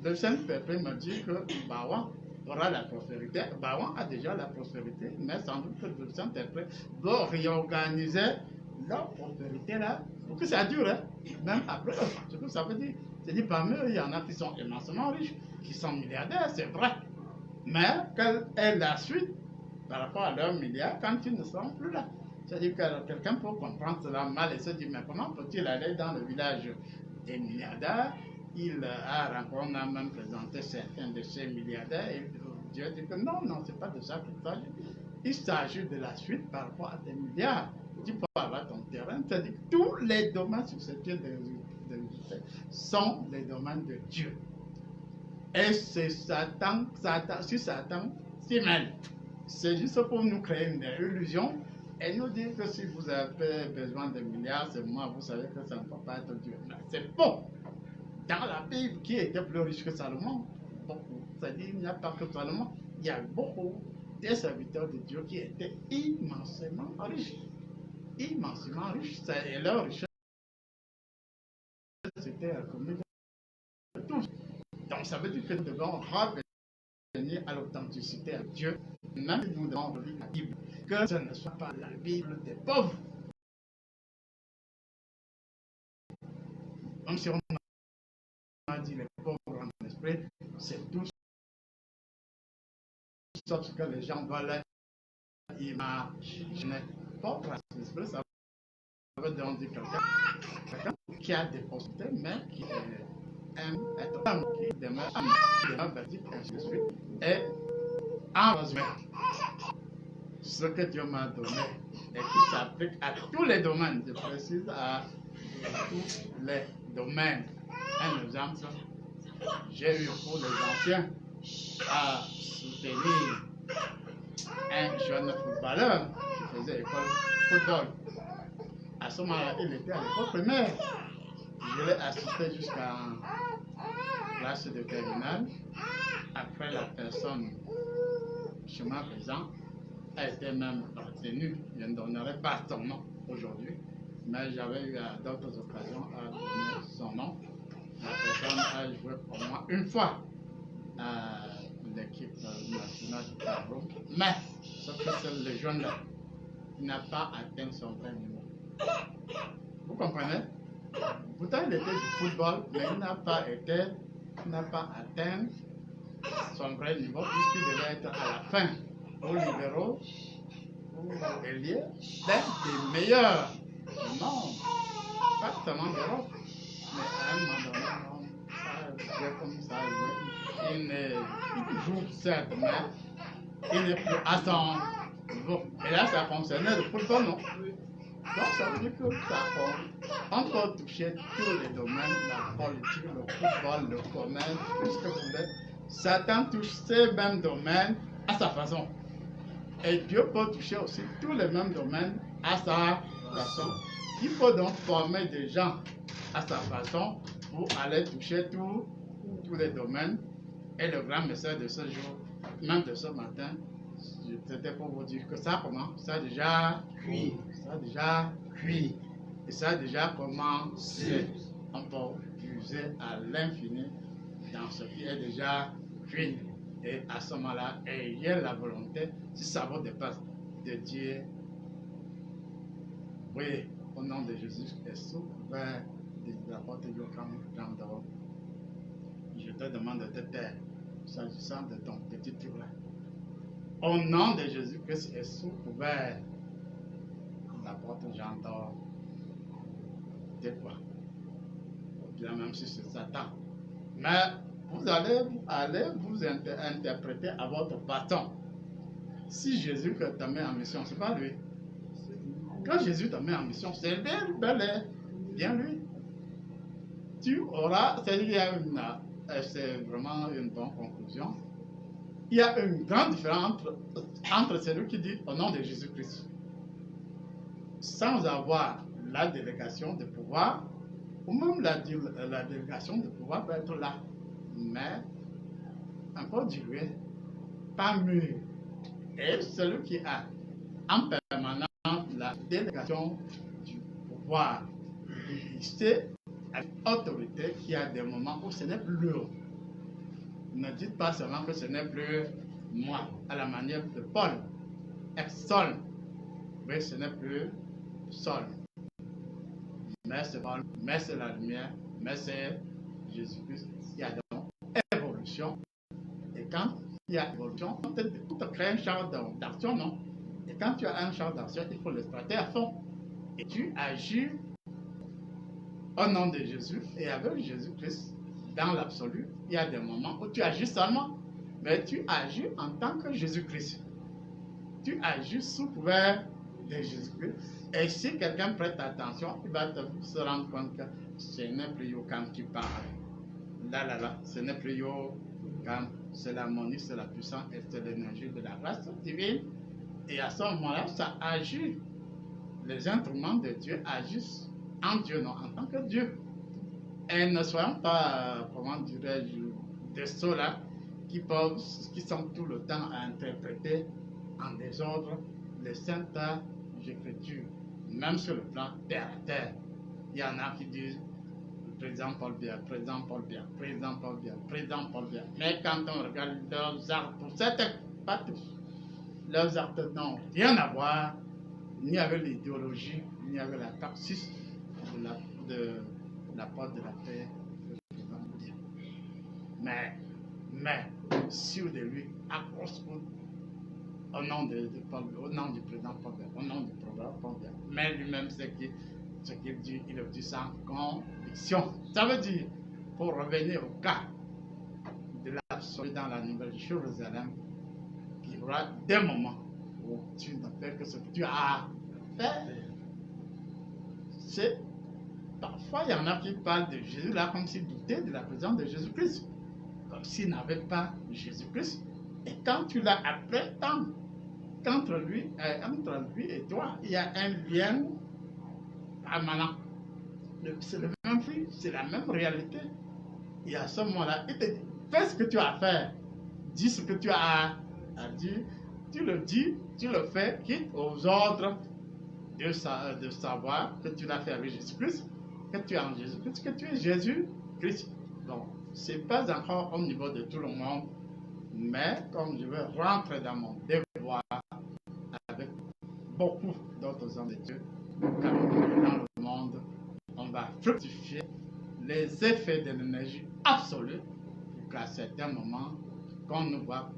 Le Saint-Esprit me dit que, bah ouais, aura la prospérité. Baron a déjà la prospérité, mais sans doute que le Saint-Esprit doit réorganiser leur prospérité là pour que ça dure, hein. Même après eux. C'est ce que ça veut dire. C'est-à-dire, parmi eux, il y en a qui sont immensément riches, qui sont milliardaires, c'est vrai. Mais quelle est la suite par rapport à leurs milliards quand ils ne seront plus là? C'est-à-dire que quelqu'un peut comprendre cela mal et se dire, mais comment peut-il aller dans le village des milliardaires? Il a rencontré, on a même présenté certains de ces milliardaires et Dieu dit que non, non, c'est pas de ça qu'il s'agit. Il s'agit de la suite par rapport à tes milliards. Tu peux avoir ton terrain, c'est-à-dire que tous les domaines susceptibles de sont les domaines de Dieu. Et c'est Satan, si Satan s'y mêle, c'est juste pour nous créer une illusion et nous dire que si vous avez besoin de milliards, c'est moi, vous savez que ça ne peut pas être Dieu. C'est faux. Dans la Bible, qui était plus riche que Salomon? Beaucoup. C'est-à-dire qu'il n'y a pas que Salomon, il y a beaucoup des serviteurs de Dieu qui étaient immensément riches. Immensément riches. Et leur richesse, c'était commune de tous. Donc ça veut dire que nous devons revenir à l'authenticité à Dieu, même si nous devons relire la Bible, que ce ne soit pas la Bible des pauvres. Même si on a dit les pauvres en esprit, c'est tout ce que les gens veulent imaginer. Pauvre en esprit, ça veut donc dire quelqu'un qui a des possibilités, mais qui aime être homme, qui demeure verdict, ainsi de suite. Et en résumé, ce que Dieu m'a donné et qui s'applique à tous les domaines, je précise à tous les domaines. Un exemple, j'ai eu pour les anciens à soutenir un jeune footballeur qui faisait école football. À ce moment-là, il était à l'école primaire. Je l'ai assisté jusqu'à classe de terminale. Après, la personne, chemin faisant, a été même retenue. Je ne donnerai pas son nom aujourd'hui, mais j'avais eu à d'autres occasions à donner son nom. La personne a joué pour moi une fois à l'équipe nationale du Cameroun, mais sauf que c'est le jeune là qui n'a pas atteint son plein niveau. Vous comprenez? Pourtant, il était du football, mais il n'a pas atteint son vrai niveau puisqu'il devait être à la fin aux libéraux, aux ailiers, d'être des meilleurs du monde, pas seulement d'Europe, mais à un moment donné, non, ça jouait comme ça, il joue certes, mais il n'est plus à son niveau. Et là, ça concernait le football, non? Donc, ça veut dire que ça on peut toucher tous les domaines, la politique, le football, le commerce, tout ce que vous voulez. Satan touche ces mêmes domaines à sa façon. Et Dieu peut toucher aussi tous les mêmes domaines à sa façon. Il faut donc former des gens à sa façon pour aller toucher tous les domaines. Et le grand message de ce jour, même de ce matin, c'était pour vous dire que ça comment? Ça a déjà cuit. Ça a déjà cuit. Et ça a déjà commencé. On peut user à l'infini dans ce qui est déjà cuit. Et à ce moment-là, ayez la volonté, si ça vous dépasse, de dire oui, au nom de Jésus Christ, vers l'apôtre Yocham Jandor, je te demande de te taire, s'agissant de ton petit tour là. Au nom de Jésus Christ, vers l'apôtre Jandor, tais-toi. Bien même si c'est Satan. Mais vous allez vous interpréter à votre façon. Si Jésus te met en mission, c'est pas lui. Quand Jésus te met en mission, c'est bien lui. Tu auras, c'est vraiment une bonne conclusion. Il y a une grande différence entre celui qui dit au nom de Jésus-Christ, sans avoir la délégation de pouvoir, ou même la délégation de pouvoir peut être là, mais encore dilué, pas mûr. Et celui qui a en permanence la délégation du pouvoir, c'est avec autorité qu'il y a des moments où ce n'est plus lourd. Ne dites pas seulement que ce n'est plus moi, à la manière de Paul. Ex-Saul. Oui, ce n'est plus Saul. Mais c'est Paul, mais c'est la lumière, mais c'est Jésus-Christ. Il y a donc évolution. Et quand il y a évolution, on te crée un champ d'action, non? Et quand tu as un champ d'action, il faut l'exploiter à fond. Et tu agis au nom de Jésus et avec Jésus-Christ dans l'absolu. Il y a des moments où tu agis seulement, mais tu agis en tant que Jésus-Christ. Tu agis sous couvert de Jésus-Christ. Et si quelqu'un prête attention, il va se rendre compte que ce n'est plus Yokan qui parle. Là, ce n'est plus Yokan, c'est l'harmonie, c'est la puissance et c'est l'énergie de la grâce divine. Et à ce moment-là, ça agit. Les instruments de Dieu agissent en Dieu, non en tant que Dieu. Et ne soyons pas, comment dirais-je, des sots-là qui sont tout le temps à interpréter en désordre les saintes écritures, même sur le plan terre à terre. Il y en a qui disent président Paul Biya, président Paul Biya, président Paul Biya, président Paul Biya. Mais quand on regarde leurs actes, pour certains, pas tous, leurs actes n'ont rien à voir ni avec l'idéologie, ni avec la praxis de la porte de la paix. Mais, sûr de lui, à cause au nom de Paul, au nom du président Paul, au nom du programme Paul. Mais lui-même, ce qu'il dit, il le dit sans conviction. Ça veut dire, pour revenir au cas de l'absolu dans la Nouvelle Jérusalem, qu'il y aura des moments où tu ne fais que ce que tu as fait. C'est parfois, il y en a qui parlent de Jésus là comme s'ils doutaient de la présence de Jésus-Christ, comme s'ils n'avaient pas Jésus-Christ. Et quand tu l'as après, qu'entre lui et toi, il y a un lien permanent. C'est le même fruit, c'est la même réalité. Et à ce moment-là, il te dit, fais ce que tu as à faire, dis ce que tu as à dire, tu le dis, tu le fais, quitte aux ordres de savoir que tu l'as fait avec Jésus-Christ, que tu es en Jésus-Christ, que tu es Jésus-Christ. Donc, ce n'est pas encore au niveau de tout le monde, mais comme je veux rentrer dans mon devoir avec beaucoup d'autres hommes de Dieu, car dans le monde, on va fructifier les effets de l'énergie absolue pour qu'à certains moments, qu'on ne voit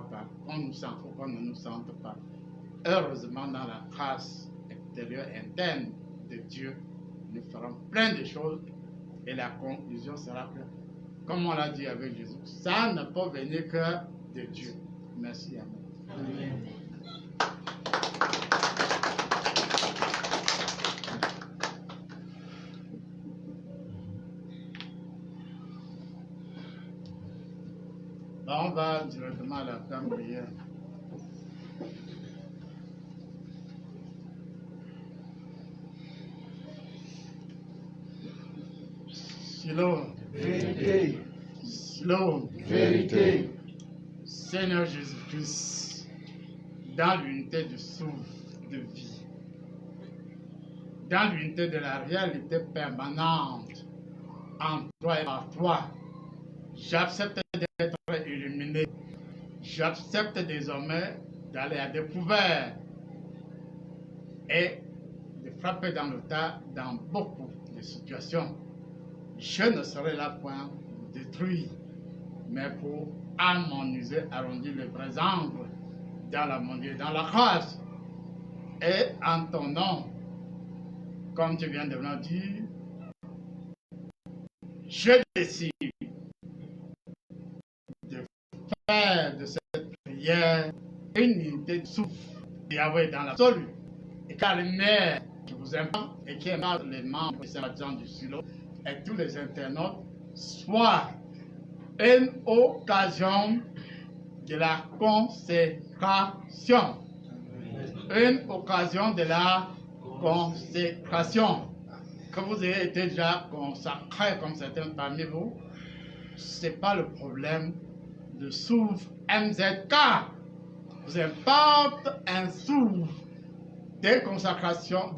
pas, qu'on nous sente ou qu'on ne nous sente pas. Heureusement, dans la trace extérieure interne de Dieu, nous ferons plein de choses et la conclusion sera que, comme on l'a dit avec Jésus, ça ne peut venir que de Dieu. Merci. Amen. Amen. On va directement à la grande prière. Shalom. Vérité. Shalom. Vérité. Seigneur Jésus-Christ, dans l'unité du souffle de vie, dans l'unité de la réalité permanente en toi et par toi, j'accepte d'être illuminé. J'accepte désormais d'aller à découvert et de frapper dans le tas dans beaucoup de situations. Je ne serai là point pour détruire, mais pour harmoniser, arrondir les vrais angles dans la mondiale, dans la grâce. Et en ton nom, comme tu viens de me le dire, je décide de faire de cette prière une unité de souffle Yahweh dans l'absolu. Et car les mères qui vous aiment et qui aiment les membres et sympathisants du silo et tous les internautes soient une occasion de la consécration. Une occasion de la consécration. Que vous ayez été déjà consacré comme certains parmi vous, ce n'est pas le problème de souffle MZK. Vous importe un souffle de consécration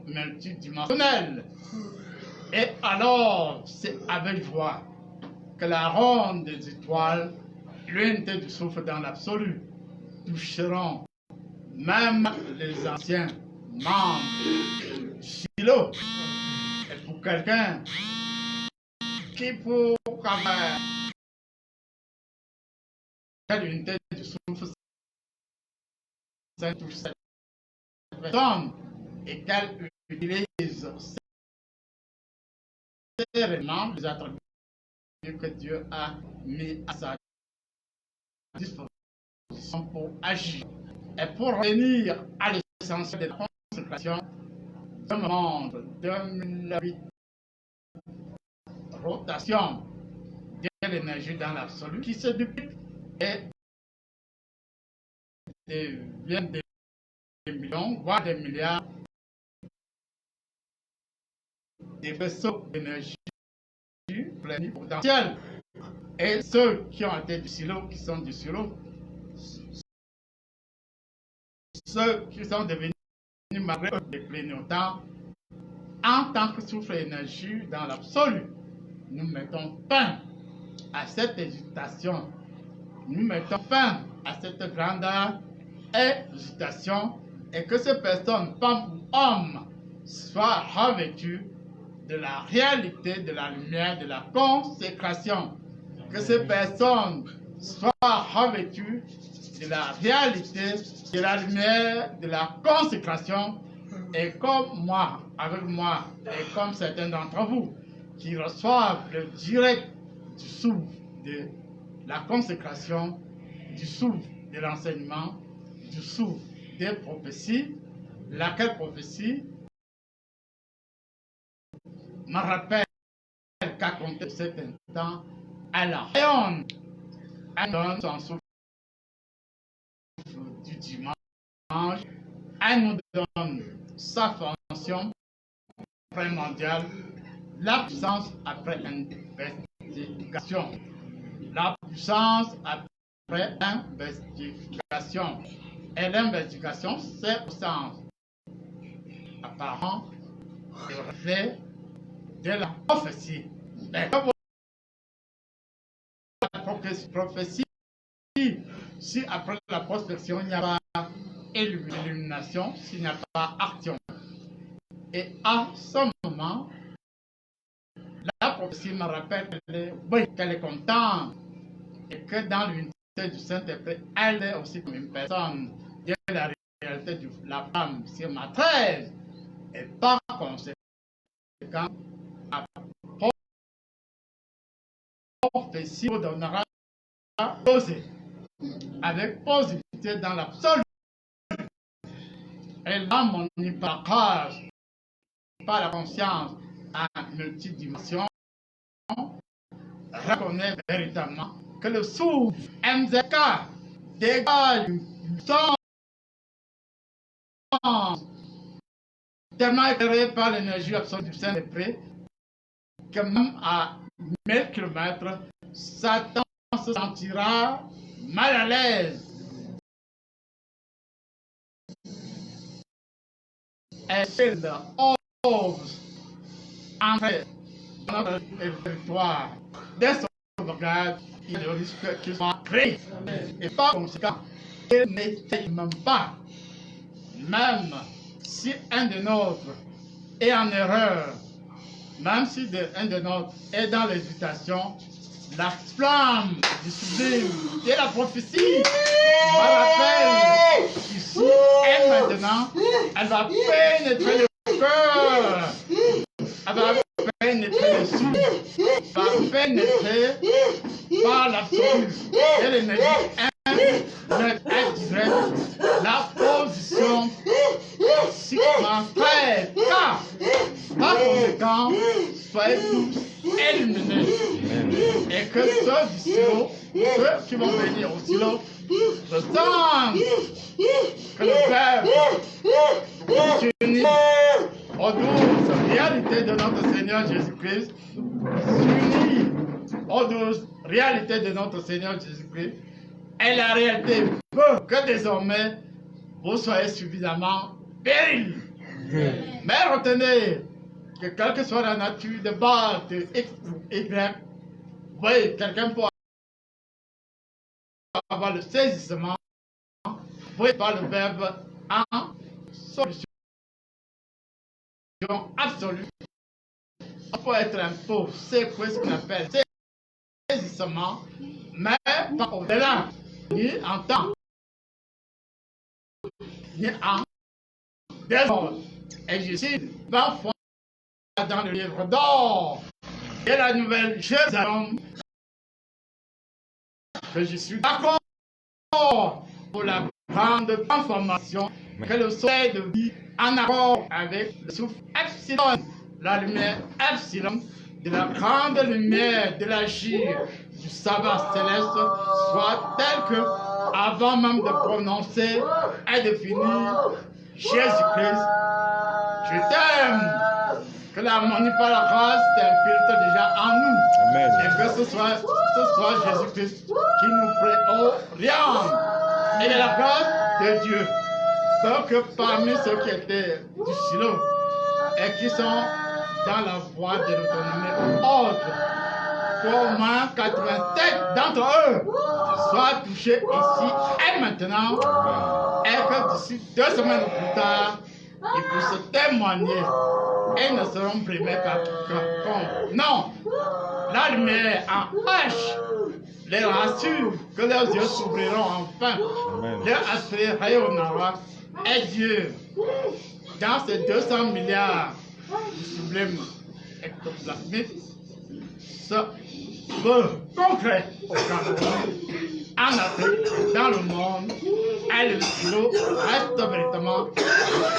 multidimensionnelle. Et alors, c'est avec joie que la ronde des étoiles, l'unité du souffle dans l'absolu, toucheront même les anciens membres du silo. Et pour quelqu'un qui pour avoir l'unité du souffle, ça touche cette personne et qu'elle utilise sereinement les attributs que Dieu a mis à sa disposition pour agir. Et pour revenir à l'essentiel de la consécration, je me montre 2008 rotation de l'énergie dans l'absolu qui se duplique et devient des millions, voire des milliards de vaisseaux d'énergie plénipotentiels. Et ceux qui ont été du silo, qui sont du silo, ceux qui sont devenus malgré eux des clignotants, en tant que souffle énergie dans l'absolu, nous mettons fin à cette hésitation. Nous mettons fin à cette grande hésitation et que ces personnes, femmes ou hommes, soient revêtues de la réalité, de la lumière, de la consécration. Que ces personnes soient revêtues de la réalité, de la lumière, de la consécration. Et comme moi, avec moi, et comme certains d'entre vous, qui reçoivent le direct du souffle de la consécration, du souffle de l'enseignement, du souffle des prophéties, laquelle prophétie me rappelle qu'à compter de cet instant, elle rayonne, elle donne son souffle du dimanche, elle nous donne sa fonction primordiale, la puissance après investigation. La puissance après investigation. Et l'investigation, c'est au sens apparent et reflet de la prophétie. Mais comme la prophétie, si après la prospection, il n'y a pas illumination, s'il n'y a pas action. Et à ce moment, la prophétie me rappelle qu'elle est contente et que dans l'unité du Saint-Esprit, elle est aussi comme une personne de la réalité de la femme sur ma 13. Et par conséquent, la prophétie vous donnera poser avec positivité dans l'absolu. Et là, mon hypercage, par la conscience en multidimension, reconnaît véritablement que le souffle MZK dégage une puissance tellement éclairée par l'énergie absolue du Saint-Esprit que même à 1000 km, Satan se sentira mal à l'aise. Et s'il ose entrer dans notre territoire dès son sauvegarde, il y a le risque qu'il soit créé. Et par conséquent, il n'essaye même pas. Même si un de nôtres est en erreur, même si un de nôtres est dans l'hésitation, la flamme du sublime de la prophétie me rappelle qu'ici et maintenant, elle va pénétrer le cœur, elle va pénétrer le souffle, elle va pénétrer par l'absolu de l'énergie indirecte, la position sigma frère. Par conséquent, soyez tous illuminés. Et que ceux du silo, ceux qui vont venir au silo, ressentent que le Père s'unit aux douces réalités de notre Seigneur Jésus-Christ, s'unit aux douces réalités de notre Seigneur Jésus-Christ, et la réalité veut que désormais vous soyez suffisamment périls. Mais retenez que quelle que soit la nature de base de X ou Y, voyez, quelqu'un peut avoir le saisissement, vous voyez, par le verbe en solution absolue. Il faut être un faux, c'est ce qu'on appelle saisissement, mais pas au-delà, ni en temps, ni en désordre. Et je cite 20 fois dans le livre d'or et la nouvelle Jérusalem que je suis d'accord pour la grande transformation que le soleil de vie en accord avec le souffle epsilon, la lumière epsilon de la grande lumière de l'agir du sabbat céleste soit telle que, avant même de prononcer et de finir Jésus-Christ, je t'aime, que l'harmonie par la grâce t'infiltre déjà en nous. Amen. Et que ce soit Jésus-Christ qui nous préoriente. Et la grâce de Dieu. Donc parmi ceux qui étaient du Silo et qui sont dans la voie de l'autonomie autre, qu'au moins 87 d'entre eux soient touchés ici et maintenant, et que d'ici 2 semaines plus tard, ils puissent témoigner et ne seront primés par quiconque. Non, la lumière en H les rassure que leurs yeux s'ouvriront enfin, leur aspect rayonnera, et Dieu, dans ces 200 milliards de sublimes ectoplasmiques, ce feu concret au Cameroun, en Afrique, dans le monde, et le Silo reste véritablement le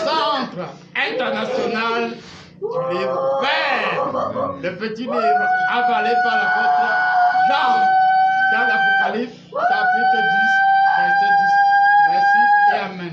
centre international du livre vert, le petit livre avalé par l'apôtre Jean dans l'Apocalypse, chapitre 10, verset 10. Merci et Amen.